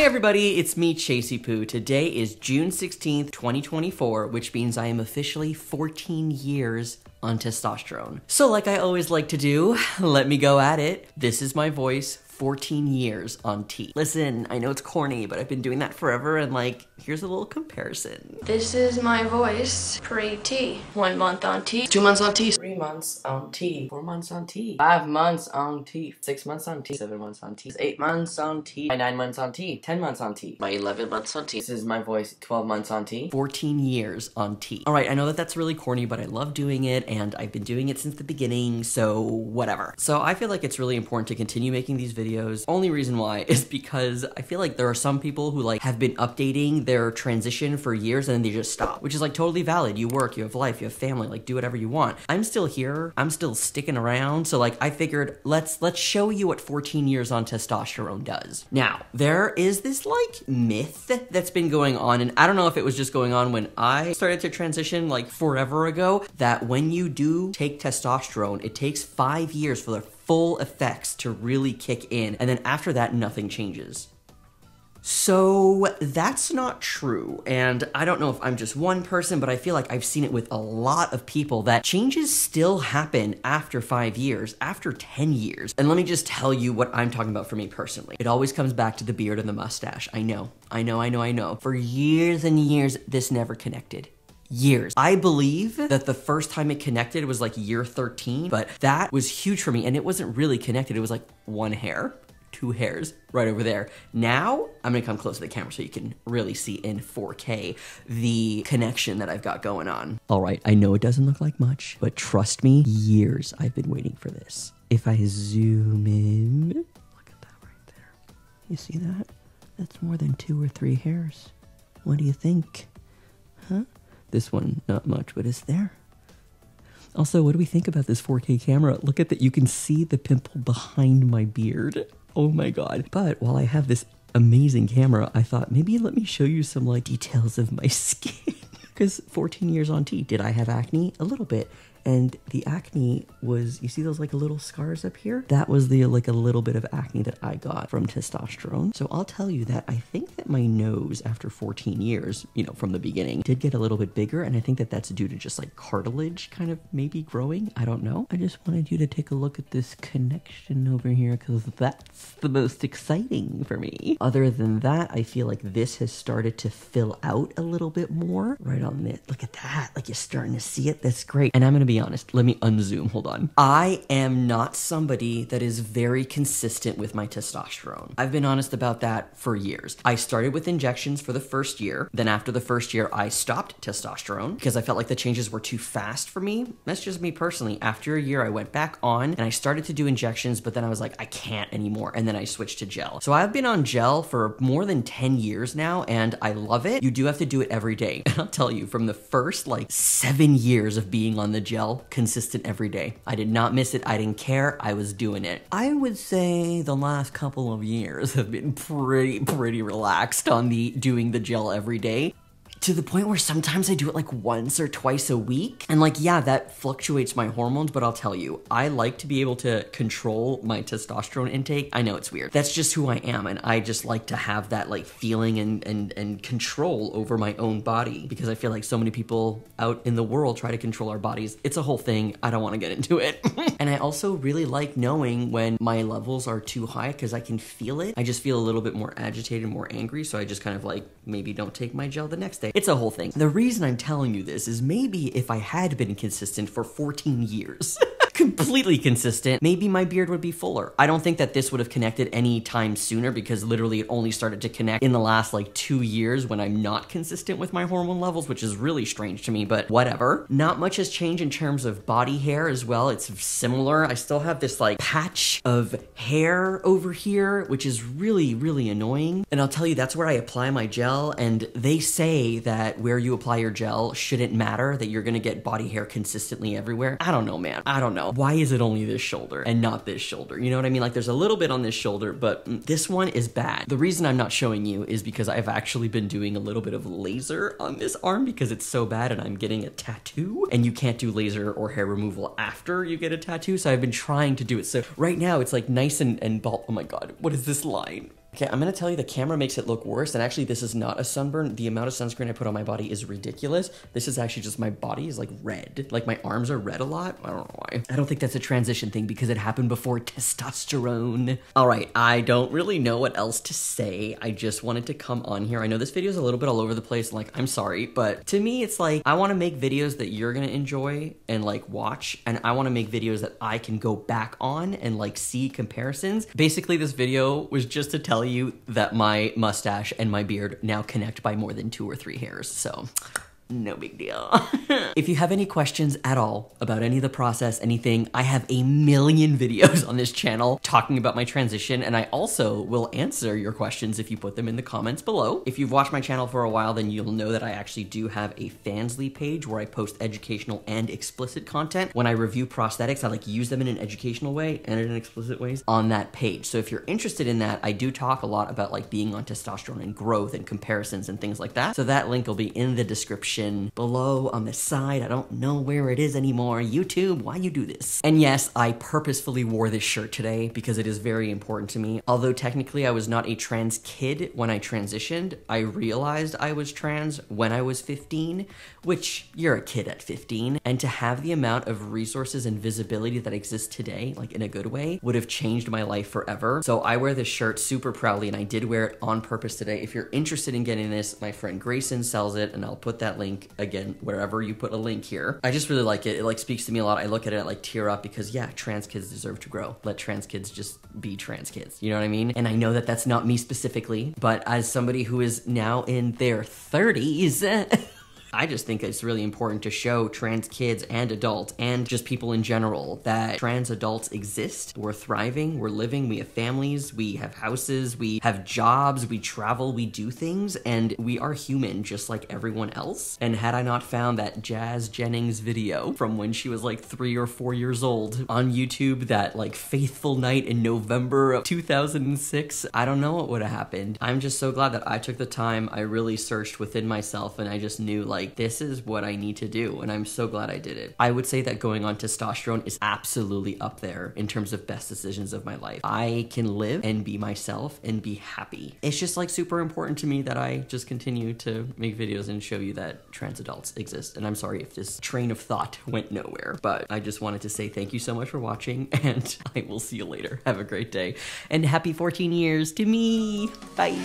everybody, it's me, Chasey Poo. Today is June 16th, 2024, which means I am officially 14 years on testosterone. So like I always like to do, let me go at it. This is my voice, 14 years on T. Listen, I know it's corny, but I've been doing that forever, and like, here's a little comparison. This is my voice pre-T. 1 month on T. 2 months on T. 3 months on T. 4 months on T. 5 months on T. 6 months on T. 7 months on T. 8 months on T. My 9 months on T. 10 months on T. My 11 months on T. This is my voice, 12 months on T. 14 years on T. Alright, I know that that's really corny, but I love doing it, and I've been doing it since the beginning, so whatever. So I feel like it's really important to continue making these videos. Only reason why is because I feel like there are some people who like have been updating their transition for years and then they just stop, which is like totally valid. You work, you have life, you have family, like do whatever you want. I'm still here, I'm still sticking around, so like I figured let's show you what 14 years on testosterone does. Now, there is this like myth that's been going on, and I don't know if it was just going on when I started to transition like forever ago, that when you do take testosterone, it takes 5 years for the full effects to really kick in, and then after that, nothing changes. So that's not true, and I don't know if I'm just one person, but I feel like I've seen it with a lot of people that changes still happen after 5 years, after 10 years. And let me just tell you what I'm talking about for me personally. It always comes back to the beard and the mustache. I know. For years and years, this never connected. Years. I believe that the first time it connected was like year 13, but that was huge for me, and it wasn't really connected. It was like 1 hair, 2 hairs right over there. Now, I'm gonna come close to the camera so you can really see in 4K the connection that I've got going on. All right, I know it doesn't look like much, but trust me, years I've been waiting for this. If I zoom in, look at that right there. You see that? That's more than 2 or 3 hairs. What do you think? Huh? This one, not much, but it's there. Also, what do we think about this 4K camera? Look at that, you can see the pimple behind my beard. Oh my God. But while I have this amazing camera, I thought maybe let me show you some like details of my skin. Because 14 years on T, did I have acne? A little bit. And the acne was, you see those like little scars up here? That was the like a little bit of acne that I got from testosterone. So I'll tell you that I think that my nose after 14 years, you know, from the beginning, did get a little bit bigger. And I think that that's due to just like cartilage kind of maybe growing. I don't know. I just wanted you to take a look at this connection over here because that's the most exciting for me. Other than that, I feel like this has started to fill out a little bit more right on it. Look at that. Like you're starting to see it. That's great. And I'm going to be honest, let me unzoom, hold on. I am not somebody that is very consistent with my testosterone. I've been honest about that for years. I started with injections for the first year. Then after the first year, I stopped testosterone because I felt like the changes were too fast for me. That's just me personally. After a year, I went back on and I started to do injections, but then I was like, I can't anymore. And then I switched to gel. So I've been on gel for more than 10 years now, and I love it. You do have to do it every day. And I'll tell you, from the first like 7 years of being on the gel, consistent every day. I did not miss it. I didn't care. I was doing it. I would say the last couple of years have been pretty relaxed on the doing the gel every day. To the point where sometimes I do it like once or twice a week. And like, yeah, that fluctuates my hormones, but I'll tell you, I like to be able to control my testosterone intake. I know it's weird. That's just who I am. And I just like to have that like feeling and control over my own body, because I feel like so many people out in the world try to control our bodies. It's a whole thing. I don't want to get into it. And I also really like knowing when my levels are too high because I can feel it. I just feel a little bit more agitated, more angry. So I just kind of like maybe don't take my gel the next day. It's a whole thing. The reason I'm telling you this is maybe if I had been consistent for 14 years, completely consistent, maybe my beard would be fuller. I don't think that this would have connected any time sooner because literally it only started to connect in the last like 2 years when I'm not consistent with my hormone levels, which is really strange to me, but whatever. Not much has changed in terms of body hair as well. It's similar. I still have this like patch of hair over here, which is really annoying. And I'll tell you, that's where I apply my gel, and they say that where you apply your gel shouldn't matter, that you're gonna get body hair consistently everywhere. I don't know, man. I don't know. Why is it only this shoulder and not this shoulder? You know what I mean? Like there's a little bit on this shoulder, but this one is bad. The reason I'm not showing you is because I've actually been doing a little bit of laser on this arm because it's so bad, and I'm getting a tattoo, and you can't do laser or hair removal after you get a tattoo. So I've been trying to do it. So right now it's like nice and bald. Oh my God, what is this line? Okay, I'm gonna tell you the camera makes it look worse, and actually this is not a sunburn. The amount of sunscreen I put on my body is ridiculous. This is actually just my body is like red. Like my arms are red a lot. I don't know why. I don't think that's a transition thing because it happened before testosterone. All right, I don't really know what else to say. I just wanted to come on here. I know this video is a little bit all over the place, like I'm sorry, but to me it's like I want to make videos that you're gonna enjoy and like watch, and I want to make videos that I can go back on and like see comparisons. Basically, this video was just to tell you that my mustache and my beard now connect by more than 2 or 3 hairs, so no big deal. If you have any questions at all about any of the process, anything, I have a million videos on this channel talking about my transition, and I also will answer your questions if you put them in the comments below. If you've watched my channel for a while, then you'll know that I actually do have a Fansly page where I post educational and explicit content. When I review prosthetics, I like use them in an educational way and in an explicit ways on that page. So if you're interested in that, I do talk a lot about like being on testosterone and growth and comparisons and things like that. So that link will be in the description below on the side. I don't know where it is anymore. YouTube, why you do this? And yes, I purposefully wore this shirt today because it is very important to me. Although technically I was not a trans kid when I transitioned, I realized I was trans when I was 15, which you're a kid at 15. And to have the amount of resources and visibility that exists today, like in a good way, would have changed my life forever. So I wear this shirt super proudly, and I did wear it on purpose today. If you're interested in getting this, my friend Grayson sells it, and I'll put that link again wherever you put a link here. I just really like it. It like speaks to me a lot. I look at it, I like tear up because yeah, trans kids deserve to grow. Let trans kids just be trans kids. You know what I mean? And I know that that's not me specifically, but as somebody who is now in their 30s, I just think it's really important to show trans kids and adults and just people in general that trans adults exist. We're thriving, we're living, we have families, we have houses, we have jobs, we travel, we do things, and we are human just like everyone else. And had I not found that Jazz Jennings video from when she was like 3 or 4 years old on YouTube, that like faithful night in November of 2006, I don't know what would have happened. I'm just so glad that I took the time. I really searched within myself, and I just knew like this is what I need to do, and I'm so glad I did it. I would say that going on testosterone is absolutely up there in terms of best decisions of my life. I can live and be myself and be happy. It's just like super important to me that I just continue to make videos and show you that trans adults exist. And I'm sorry if this train of thought went nowhere, but I just wanted to say thank you so much for watching, and I will see you later. Have a great day, and happy 14 years to me. Bye.